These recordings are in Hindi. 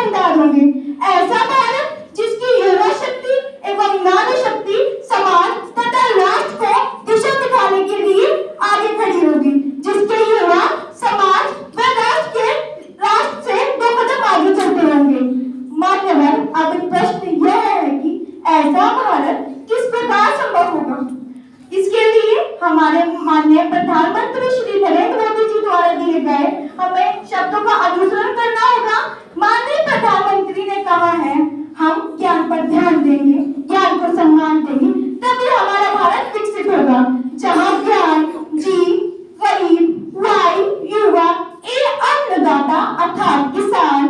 भंडार होंगे। ऐसा भारत जिसकी युवा शक्ति एवं नारी शक्ति समाज तथा राष्ट्र को दिशा दिखाने के लिए आगे खड़ी होगी, जिसके युवा समाज व राष्ट्र से दो कदम आगे चलते होंगे। मान्यवर, अब प्रश्न यह है कि ऐसा भारत किस प्रकार संभव होगा। इसके लिए हमारे माननीय प्रधानमंत्री श्री नरेंद्र मोदी जी द्वारा दिए गए हमें शब्दों का अनुसरण करना होगा। माननीय प्रधानमंत्री ने कहा है, हम ज्ञान पर ध्यान देंगे, ज्ञान को सम्मान देंगे, तभी हमारा भारत विकसित होगा, जहाँ ज्ञान, जीव, गरीब, वायु, युवा एवं अन्नदाता अर्थात किसान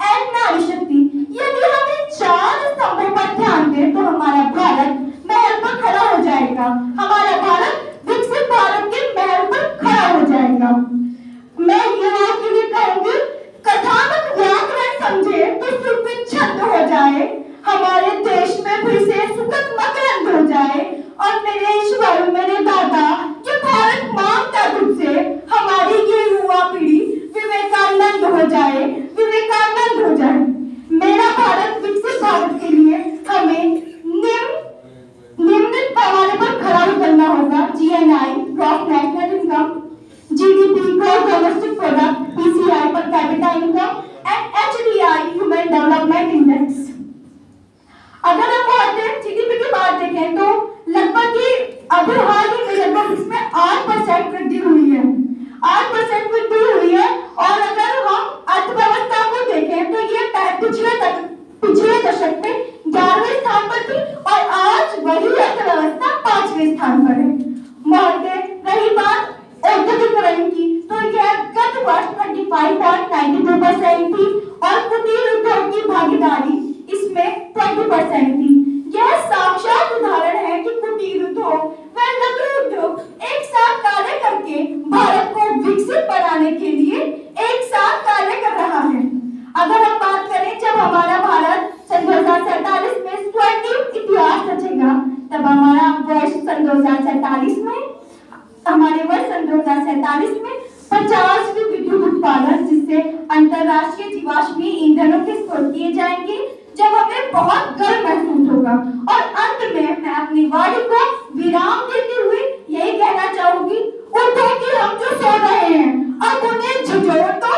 एवं नारी शक्ति, यदि हम इन चार स्तंभों पर ध्यान दें तो हमारा भारत महल पर खड़ा हो जाएगा। हमारा भारत विकसित भारत के महल पर खड़ा हो जाएगा। मैं युवाओं के लिए कहूंगी, कथानक व्याकरण समझे तो सुरभित छंद हो जाए, हमारे देश में फिर से सुखद मकरंद हो जाए, और मेरे ईश्वर, मेरे दादा, जो भारत मांगता तुझसे, हमारी ये युवा पीढ़ी विवेकानंद हो जाए, विवेकानंद हो जाए। मेरा भारत विकसित भारत के लिए हमें निम्न पैमाने पर खड़ा उतरना होगा। GNI gross national income, GDP gross domestic product, PCI per capita income and HDI human development index. अगर हम भारत GDP की बात देखें तो लगभग अभी हाल ही में लगभग इसमें 8% वृद्धि हुई है, 8% वृद्धि हुई है। और अगर हम अर्थव्यवस्था को देखें तो ये पिछले दशक में 11वें स्थान पर थी और आज वही अर्थव्यवस्था 5वें स्थान पर है। महोदय, रही बात औद्योगिकरण की तो यह गत वर्ष 25.92% थी और कुटीर उद्योग की भागीदारी इसमें 20% थी। यह साक्षात उदाहरण है कि कुटीर उद्योग व लघु उद्योग एक साथ कार्य करके भारत को विकसित बनाने के लिए एक साथ कार्य कर रहा है। अगर हम बात करें, जब हमारा भारत सन 2047 में स्वर्णिम इतिहास रचेगा, तब हमारा वर्ष सन 2047 में 50वीं विद्युत उत्पादन, जिससे अंतरराष्ट्रीय जीवाश्मीय ईंधनों के स्रोत किए जाएंगे, जब हमें बहुत गर्व महसूस होगा। और अंत में मैं अपनी वाणी को विराम देते हुए यही कहना चाहूंगी, उठो कि हम जो सो रहे हैं, अब उन्हें झुझोर दो